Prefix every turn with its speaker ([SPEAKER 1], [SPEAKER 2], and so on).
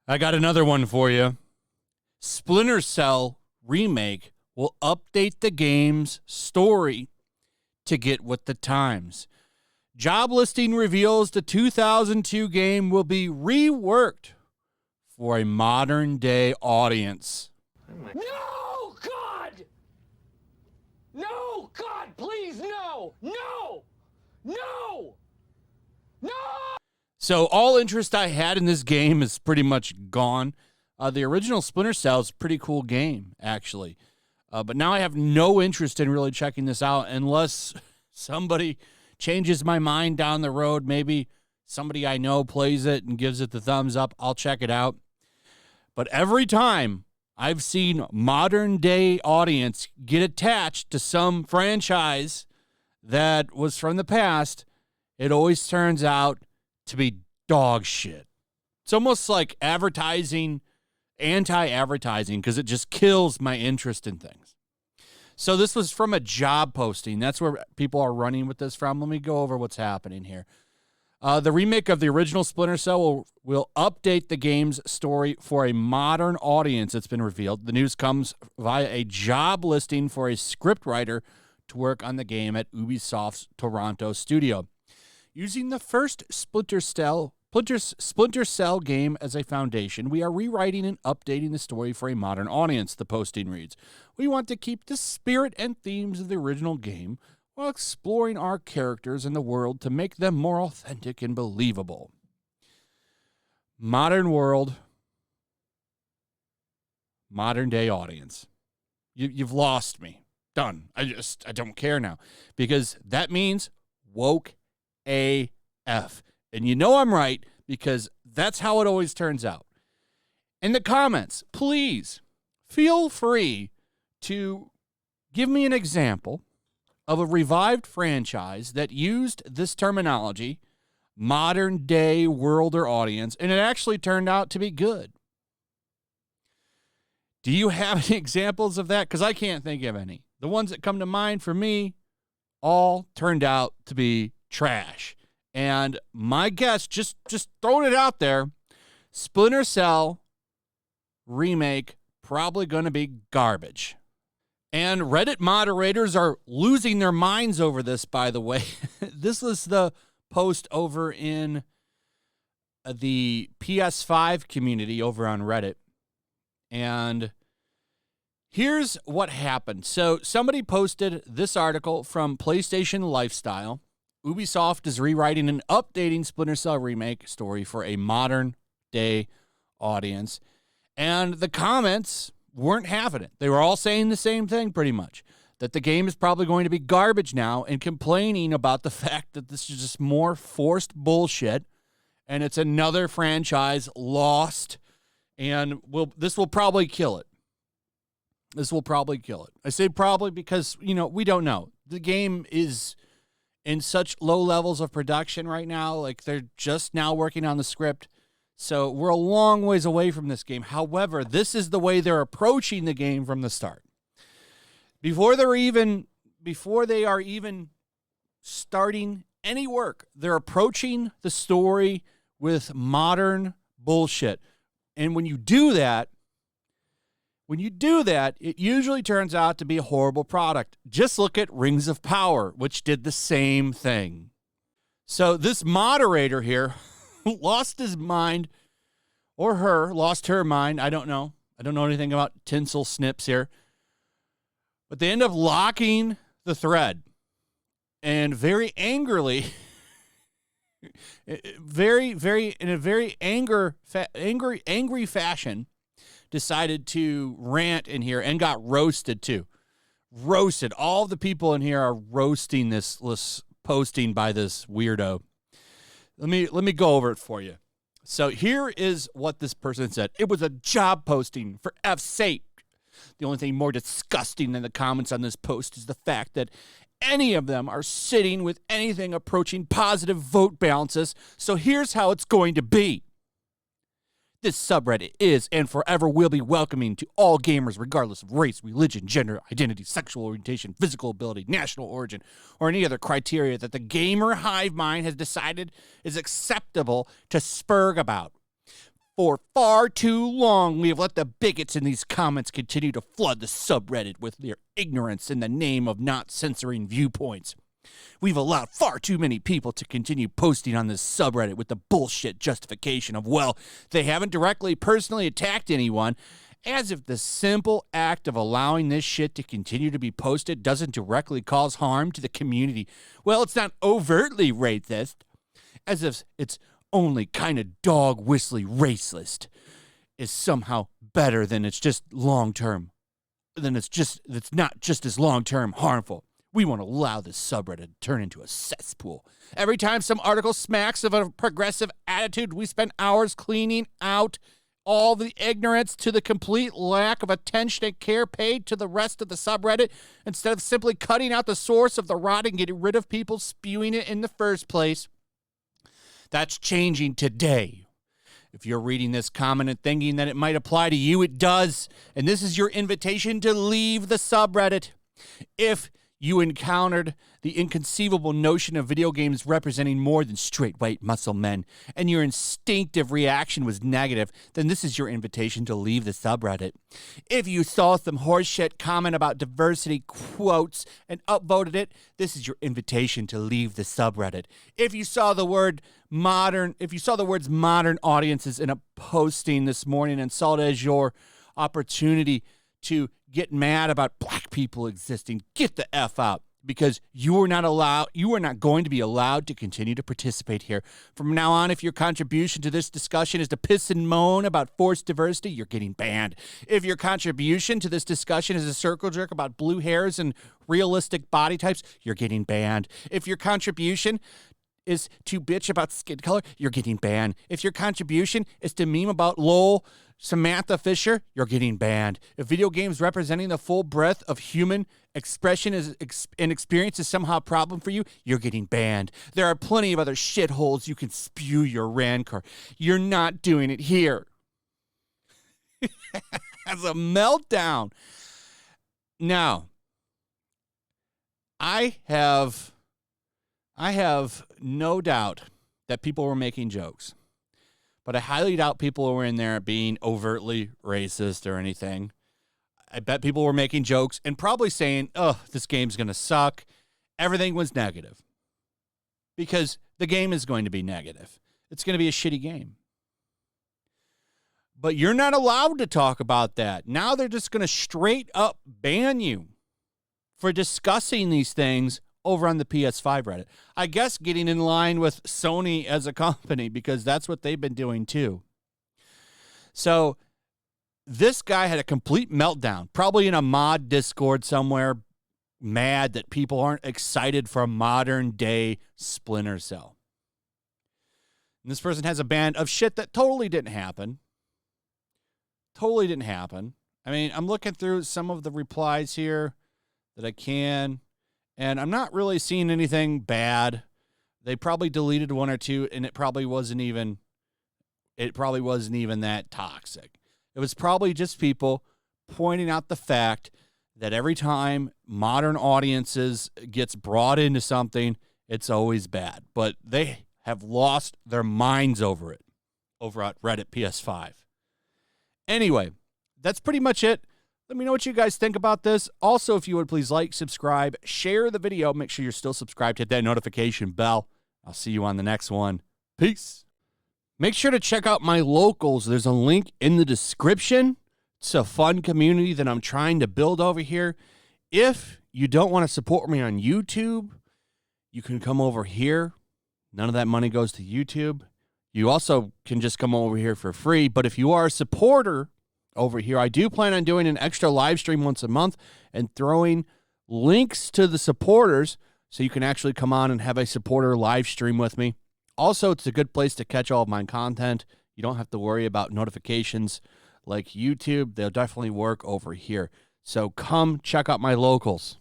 [SPEAKER 1] I got another one for you. Splinter Cell Remake will update the game's story to get with the times. Job listing reveals the 2002 game will be reworked for a modern-day audience.
[SPEAKER 2] No, God! No, God, please, no! No! No! No!
[SPEAKER 1] So all interest I had in this game is pretty much gone. The original Splinter Cell is a pretty cool game, actually. But now I have no interest in really checking this out unless somebody changes my mind down the road. Maybe somebody I know plays it and gives it the thumbs up. I'll check it out. But every time I've seen modern-day audience get attached to some franchise that was from the past, it always turns out to be dog shit. It's almost like advertising, anti-advertising, because it just kills my interest in things. So this was from a job posting. That's where people are running with this from. Let me go over what's happening here. The remake of the original Splinter Cell will update the game's story for a modern audience, it's been revealed. The news comes via a job listing for a scriptwriter to work on the game at Ubisoft's Toronto studio. Using the first Splinter Cell game as a foundation, we are rewriting and updating the story for a modern audience, the posting reads. We want to keep the spirit and themes of the original game while exploring our characters and the world to make them more authentic and believable. Modern world, modern day audience. You've lost me. Done. I don't care now, because that means woke AF. And you know I'm right, because that's how it always turns out. In the comments, please feel free to give me an example of a revived franchise that used this terminology, modern day world or audience, and it actually turned out to be good. Do you have any examples of that? Because I can't think of any. The ones that come to mind for me all turned out to be trash. And my guess, just throwing it out there, Splinter Cell Remake probably going to be garbage. And Reddit moderators are losing their minds over this, by the way. This was the post over in the PS5 community over on Reddit. And here's what happened. So somebody posted this article from PlayStation Lifestyle. Ubisoft is rewriting and updating Splinter Cell Remake story for a modern day audience. And the comments weren't having it. They were all saying the same thing pretty much, that the game is probably going to be garbage now, and complaining about the fact that this is just more forced bullshit and it's another franchise lost, and this will probably kill it. This will probably kill it. I say probably because, we don't know. The game is in such low levels of production right now. Like, they're just now working on the script. So we're a long ways away from this game. However, this is the way they're approaching the game from the start. Before they are even starting any work, they're approaching the story with modern bullshit. And when you do that, it usually turns out to be a horrible product. Just look at Rings of Power, which did the same thing. So this moderator here lost his mind, or lost her mind. I don't know. I don't know anything about tinsel snips here. But they end up locking the thread, and very angrily, in a very angry fashion, decided to rant in here and got roasted too. Roasted. All the people in here are roasting this posting by this weirdo. Let me go over it for you. So here is what this person said. It was a job posting, for F's sake. The only thing more disgusting than the comments on this post is the fact that any of them are sitting with anything approaching positive vote balances. So here's how it's going to be. This subreddit is and forever will be welcoming to all gamers regardless of race, religion, gender, identity, sexual orientation, physical ability, national origin, or any other criteria that the gamer hive mind has decided is acceptable to spurg about. For far too long, we have let the bigots in these comments continue to flood the subreddit with their ignorance in the name of not censoring viewpoints. We've allowed far too many people to continue posting on this subreddit with the bullshit justification of, well, they haven't directly personally attacked anyone, as if the simple act of allowing this shit to continue to be posted doesn't directly cause harm to the community. Well, it's not overtly racist, as if it's only kind of dog whistly racist is somehow better than it's just long-term, it's not just as long-term harmful. We won't allow this subreddit to turn into a cesspool. Every time some article smacks of a progressive attitude, we spend hours cleaning out all the ignorance to the complete lack of attention and care paid to the rest of the subreddit instead of simply cutting out the source of the rot and getting rid of people spewing it in the first place. That's changing today. If you're reading this comment and thinking that it might apply to you, it does. And this is your invitation to leave the subreddit. If you encountered the inconceivable notion of video games representing more than straight white muscle men, and your instinctive reaction was negative, then this is your invitation to leave the subreddit. If you saw some horseshit comment about diversity quotes and upvoted it, this is your invitation to leave the subreddit. If you saw the words modern audiences in a posting this morning and saw it as your opportunity to get mad about black people existing, get the F out, because you are not going to be allowed to continue to participate here. From now on, if your contribution to this discussion is to piss and moan about forced diversity, you're getting banned. If your contribution to this discussion is a circle jerk about blue hairs and realistic body types, you're getting banned. If your contribution is to bitch about skin color, you're getting banned. If your contribution is to meme about LOL, Samantha Fisher, you're getting banned. If video games representing the full breadth of human expression and experience is somehow a problem for you, you're getting banned. There are plenty of other shitholes you can spew your rancor. You're not doing it here. As a meltdown. Now, I have no doubt that people were making jokes. But I highly doubt people were in there being overtly racist or anything. I bet people were making jokes and probably saying, oh, this game's going to suck. Everything was negative. Because the game is going to be negative. It's going to be a shitty game. But you're not allowed to talk about that. Now they're just going to straight up ban you for discussing these things over on the PS5 Reddit. I guess getting in line with Sony as a company, because that's what they've been doing too. So this guy had a complete meltdown, probably in a mod Discord somewhere, mad that people aren't excited for modern day Splinter Cell. And this person has a band of shit that totally didn't happen. Totally didn't happen. I mean, I'm looking through some of the replies here that I can, and I'm not really seeing anything bad. They probably deleted one or two, and it probably wasn't even that toxic. It was probably just people pointing out the fact that every time modern audiences gets brought into something, it's always bad. But they have lost their minds over it over at Reddit PS5. Anyway, that's pretty much it. Let me know what you guys think about this. Also, if you would please like, subscribe, share the video. Make sure you're still subscribed. Hit that notification bell. I'll see you on the next one. Peace. Make sure to check out my locals. There's a link in the description. It's a fun community that I'm trying to build over here. If you don't want to support me on YouTube, you can come over here. None of that money goes to YouTube. You also can just come over here for free. But if you are a supporter over here, I do plan on doing an extra live stream once a month and throwing links to the supporters so you can actually come on and have a supporter live stream with me. Also, it's a good place to catch all of my content. You don't have to worry about notifications like YouTube. They'll definitely work over here. So come check out my locals.